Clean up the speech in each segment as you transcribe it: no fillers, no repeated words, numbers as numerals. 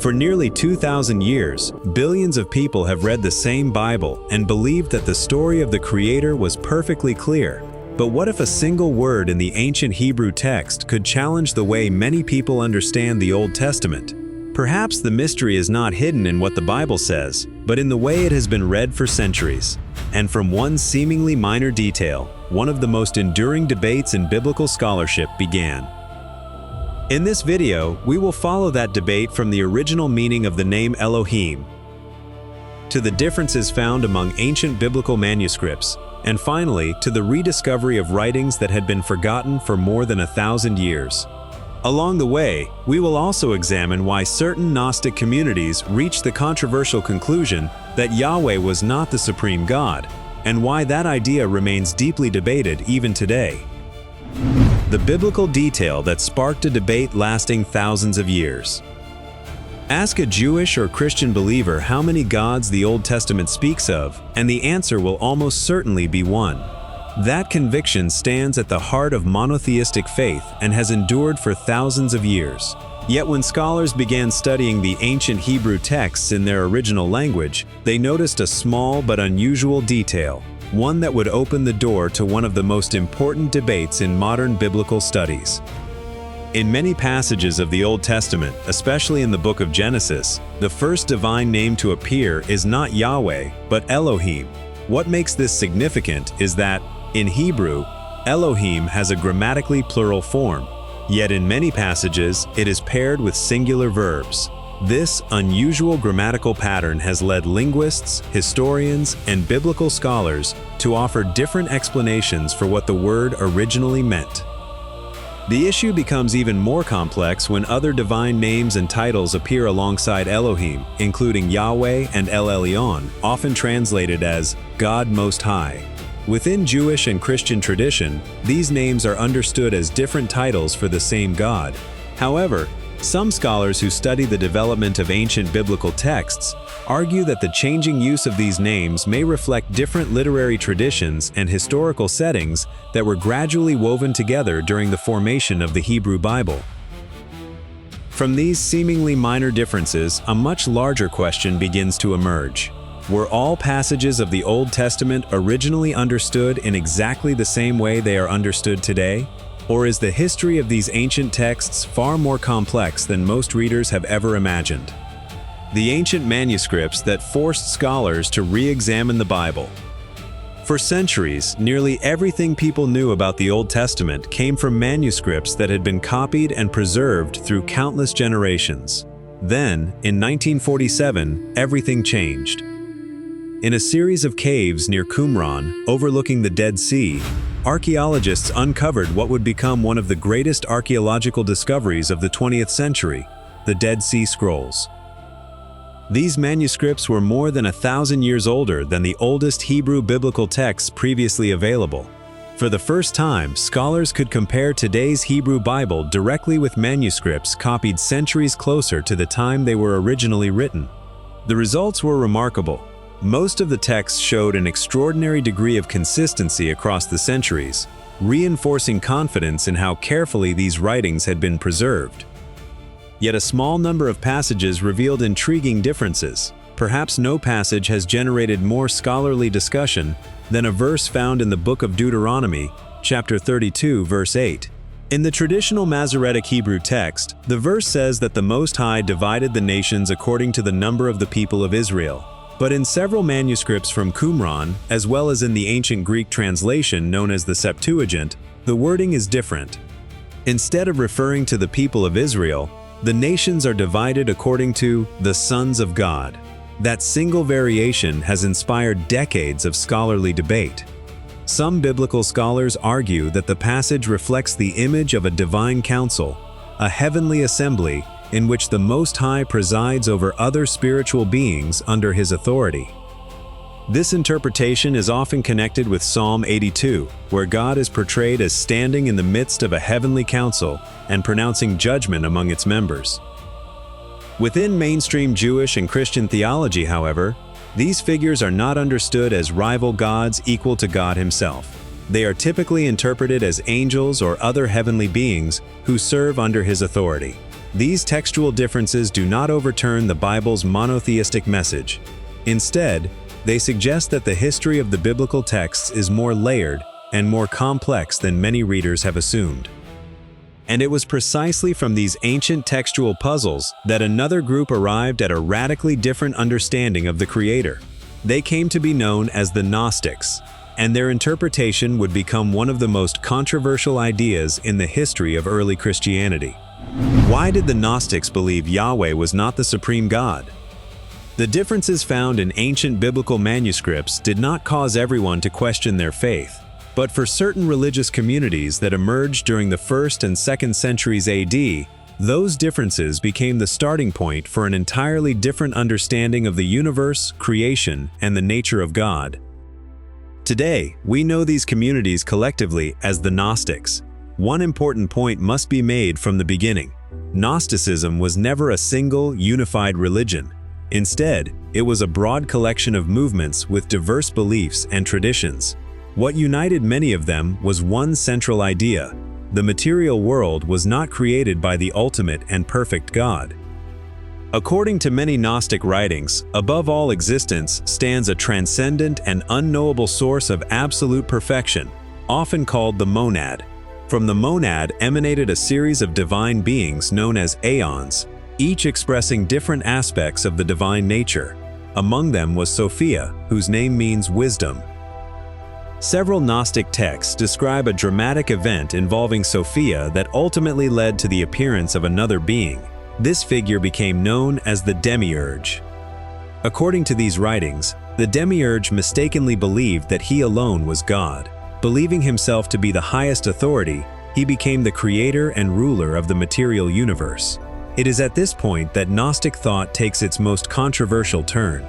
For nearly 2,000 years, billions of people have read the same Bible and believed that the story of the Creator was perfectly clear. But what if a single word in the ancient Hebrew text could challenge the way many people understand the Old Testament? Perhaps the mystery is not hidden in what the Bible says, but in the way it has been read for centuries. And from one seemingly minor detail, one of the most enduring debates in biblical scholarship began. In this video, we will follow that debate from the original meaning of the name Elohim to the differences found among ancient biblical manuscripts, and finally to the rediscovery of writings that had been forgotten for more than 1,000 years. Along the way, we will also examine why certain Gnostic communities reached the controversial conclusion that Yahweh was not the supreme God, and why that idea remains deeply debated even today. The biblical detail that sparked a debate lasting thousands of years. Ask a Jewish or Christian believer how many gods the Old Testament speaks of, and the answer will almost certainly be one. That conviction stands at the heart of monotheistic faith and has endured for thousands of years. Yet when scholars began studying the ancient Hebrew texts in their original language, they noticed a small but unusual detail, one that would open the door to one of the most important debates in modern biblical studies. In many passages of the Old Testament, especially in the book of Genesis, the first divine name to appear is not Yahweh, but Elohim. What makes this significant is that, in Hebrew, Elohim has a grammatically plural form, yet in many passages it is paired with singular verbs. This unusual grammatical pattern has led linguists, historians, and biblical scholars to offer different explanations for what the word originally meant. The issue becomes even more complex when other divine names and titles appear alongside Elohim, including Yahweh and El Elyon, often translated as God Most High. Within Jewish and Christian tradition, these names are understood as different titles for the same God. However, some scholars who study the development of ancient biblical texts argue that the changing use of these names may reflect different literary traditions and historical settings that were gradually woven together during the formation of the Hebrew Bible. From these seemingly minor differences, a much larger question begins to emerge. Were all passages of the Old Testament originally understood in exactly the same way they are understood today? Or is the history of these ancient texts far more complex than most readers have ever imagined? The ancient manuscripts that forced scholars to re-examine the Bible. For centuries, nearly everything people knew about the Old Testament came from manuscripts that had been copied and preserved through countless generations. Then, in 1947, everything changed. In a series of caves near Qumran, overlooking the Dead Sea, archaeologists uncovered what would become one of the greatest archaeological discoveries of the 20th century, the Dead Sea Scrolls. These manuscripts were more than 1,000 years older than the oldest Hebrew biblical texts previously available. For the first time, scholars could compare today's Hebrew Bible directly with manuscripts copied centuries closer to the time they were originally written. The results were remarkable. Most of the texts showed an extraordinary degree of consistency across the centuries, reinforcing confidence in how carefully these writings had been preserved. Yet a small number of passages revealed intriguing differences. Perhaps no passage has generated more scholarly discussion than a verse found in the book of Deuteronomy, chapter 32, verse 8. In the traditional Masoretic Hebrew text, the verse says that the Most High divided the nations according to the number of the people of Israel. But in several manuscripts from Qumran, as well as in the ancient Greek translation known as the Septuagint, the wording is different. Instead of referring to the people of Israel, the nations are divided according to the sons of God. That single variation has inspired decades of scholarly debate. Some biblical scholars argue that the passage reflects the image of a divine council, a heavenly assembly, in which the Most High presides over other spiritual beings under His authority. This interpretation is often connected with Psalm 82, where God is portrayed as standing in the midst of a heavenly council and pronouncing judgment among its members. Within mainstream Jewish and Christian theology, however, these figures are not understood as rival gods equal to God Himself. They are typically interpreted as angels or other heavenly beings who serve under His authority. these textual differences do not overturn the Bible's monotheistic message. Instead, they suggest that the history of the biblical texts is more layered and more complex than many readers have assumed. And it was precisely from these ancient textual puzzles that another group arrived at a radically different understanding of the Creator. They came to be known as the Gnostics, and their interpretation would become one of the most controversial ideas in the history of early Christianity. Why did the Gnostics believe Yahweh was not the supreme God? The differences found in ancient biblical manuscripts did not cause everyone to question their faith. But for certain religious communities that emerged during the 1st and 2nd centuries AD, those differences became the starting point for an entirely different understanding of the universe, creation, and the nature of God. Today, we know these communities collectively as the Gnostics. One important point must be made from the beginning. Gnosticism was never a single, unified religion. Instead, it was a broad collection of movements with diverse beliefs and traditions. What united many of them was one central idea: the material world was not created by the ultimate and perfect God. According to many Gnostic writings, above all existence stands a transcendent and unknowable source of absolute perfection, often called the monad. From the monad emanated a series of divine beings known as aeons, each expressing different aspects of the divine nature. Among them was Sophia, whose name means wisdom. Several Gnostic texts describe a dramatic event involving Sophia that ultimately led to the appearance of another being. This figure became known as the Demiurge. According to these writings, the Demiurge mistakenly believed that he alone was God. Believing himself to be the highest authority, he became the creator and ruler of the material universe. It is at this point that Gnostic thought takes its most controversial turn.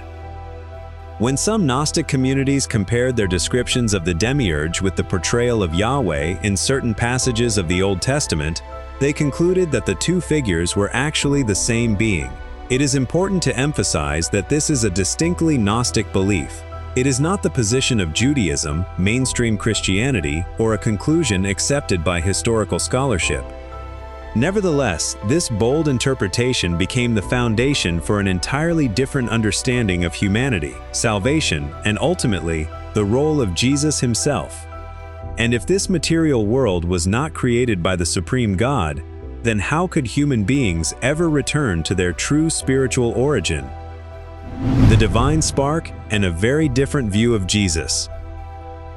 When some Gnostic communities compared their descriptions of the Demiurge with the portrayal of Yahweh in certain passages of the Old Testament, they concluded that the two figures were actually the same being. It is important to emphasize that this is a distinctly Gnostic belief. It is not the position of Judaism, mainstream Christianity, or a conclusion accepted by historical scholarship. Nevertheless, this bold interpretation became the foundation for an entirely different understanding of humanity, salvation, and ultimately, the role of Jesus himself. And if this material world was not created by the supreme God, then how could human beings ever return to their true spiritual origin? The divine spark and a very different view of Jesus.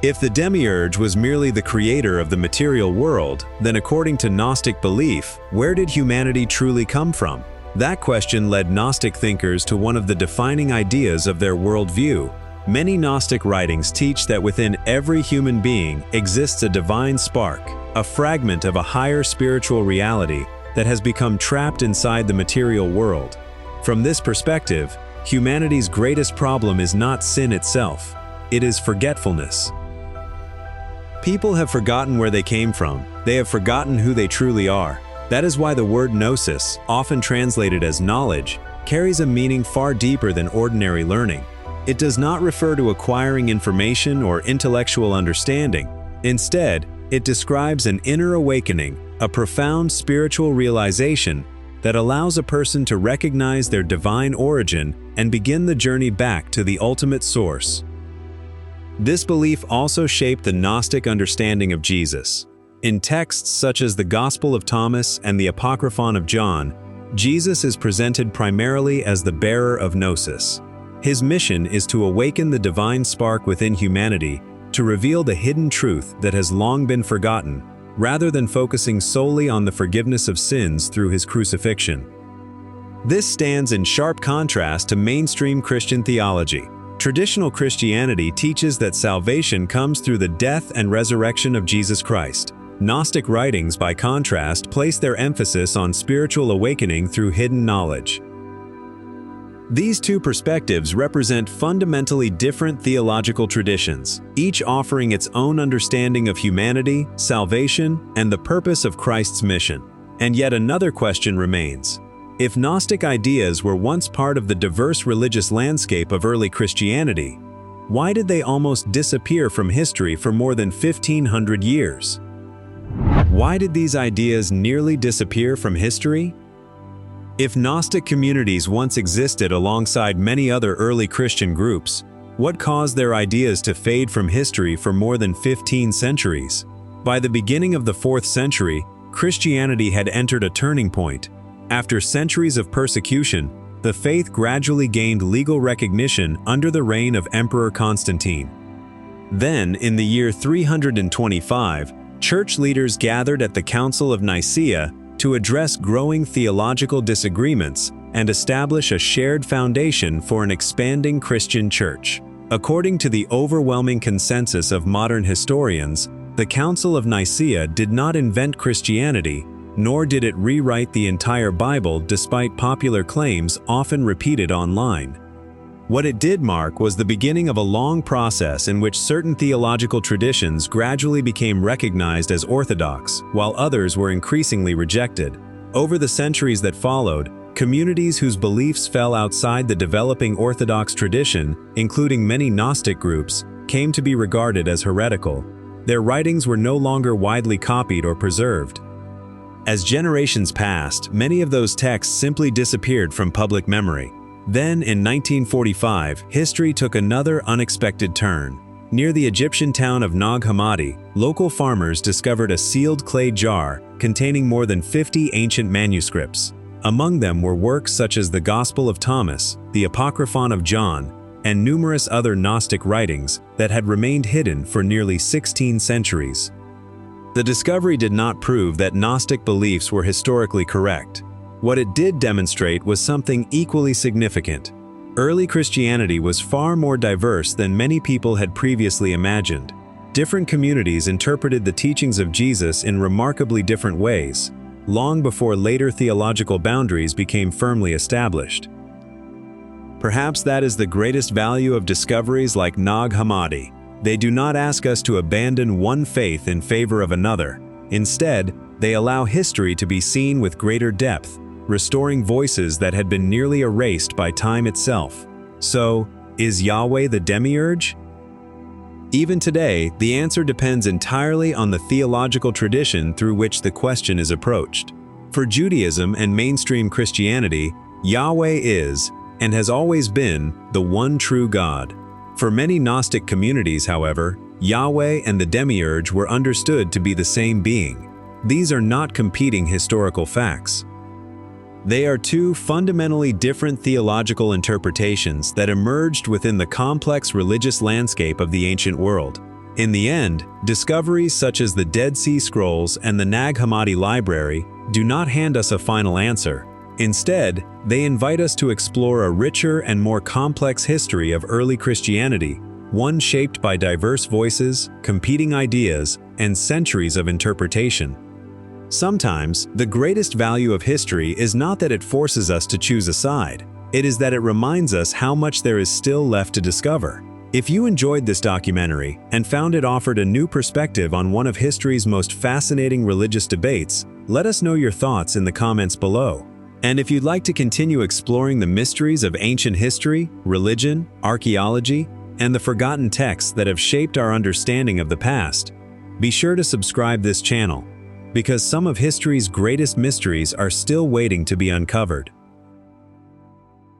If the Demiurge was merely the creator of the material world, then according to Gnostic belief, where did humanity truly come from? That question led Gnostic thinkers to one of the defining ideas of their worldview. Many Gnostic writings teach that within every human being exists a divine spark, a fragment of a higher spiritual reality that has become trapped inside the material world. From this perspective, humanity's greatest problem is not sin itself, it is forgetfulness. People have forgotten where they came from. They have forgotten who they truly are. That is why the word gnosis, often translated as knowledge, carries a meaning far deeper than ordinary learning. It does not refer to acquiring information or intellectual understanding. Instead, it describes an inner awakening, a profound spiritual realization that allows a person to recognize their divine origin and begin the journey back to the ultimate source. This belief also shaped the Gnostic understanding of Jesus. In texts such as the Gospel of Thomas and the Apocryphon of John, Jesus is presented primarily as the bearer of Gnosis. His mission is to awaken the divine spark within humanity, to reveal the hidden truth that has long been forgotten, rather than focusing solely on the forgiveness of sins through his crucifixion. This stands in sharp contrast to mainstream Christian theology. Traditional Christianity teaches that salvation comes through the death and resurrection of Jesus Christ. Gnostic writings, by contrast, place their emphasis on spiritual awakening through hidden knowledge. These two perspectives represent fundamentally different theological traditions, each offering its own understanding of humanity, salvation, and the purpose of Christ's mission. And yet another question remains. If Gnostic ideas were once part of the diverse religious landscape of early Christianity, why did they almost disappear from history for more than 1,500 years? Why did these ideas nearly disappear from history? If Gnostic communities once existed alongside many other early Christian groups, what caused their ideas to fade from history for more than 15 centuries? By the beginning of the 4th century, Christianity had entered a turning point. After centuries of persecution, the faith gradually gained legal recognition under the reign of Emperor Constantine. Then, in the year 325, church leaders gathered at the Council of Nicaea to address growing theological disagreements and establish a shared foundation for an expanding Christian church. According to the overwhelming consensus of modern historians, the Council of Nicaea did not invent Christianity, nor did it rewrite the entire Bible despite popular claims often repeated online. What it did mark was the beginning of a long process in which certain theological traditions gradually became recognized as orthodox, while others were increasingly rejected. Over the centuries that followed, communities whose beliefs fell outside the developing Orthodox tradition, including many Gnostic groups, came to be regarded as heretical. Their writings were no longer widely copied or preserved. As generations passed, many of those texts simply disappeared from public memory. Then, in 1945, history took another unexpected turn. Near the Egyptian town of Nag Hammadi, local farmers discovered a sealed clay jar containing more than 50 ancient manuscripts. Among them were works such as the Gospel of Thomas, the Apocryphon of John, and numerous other Gnostic writings that had remained hidden for nearly 16 centuries. The discovery did not prove that Gnostic beliefs were historically correct. What it did demonstrate was something equally significant. Early Christianity was far more diverse than many people had previously imagined. Different communities interpreted the teachings of Jesus in remarkably different ways, long before later theological boundaries became firmly established. Perhaps that is the greatest value of discoveries like Nag Hammadi. They do not ask us to abandon one faith in favor of another. Instead, they allow history to be seen with greater depth, restoring voices that had been nearly erased by time itself. So, is Yahweh the Demiurge? Even today, the answer depends entirely on the theological tradition through which the question is approached. For Judaism and mainstream Christianity, Yahweh is, and has always been, the one true God. For many Gnostic communities, however, Yahweh and the Demiurge were understood to be the same being. These are not competing historical facts. They are two fundamentally different theological interpretations that emerged within the complex religious landscape of the ancient world. In the end, discoveries such as the Dead Sea Scrolls and the Nag Hammadi Library do not hand us a final answer. Instead, they invite us to explore a richer and more complex history of early Christianity, one shaped by diverse voices, competing ideas, and centuries of interpretation. Sometimes, the greatest value of history is not that it forces us to choose a side. It is that it reminds us how much there is still left to discover. If you enjoyed this documentary and found it offered a new perspective on one of history's most fascinating religious debates, let us know your thoughts in the comments below. And if you'd like to continue exploring the mysteries of ancient history, religion, archaeology, and the forgotten texts that have shaped our understanding of the past, be sure to subscribe this channel, because some of history's greatest mysteries are still waiting to be uncovered.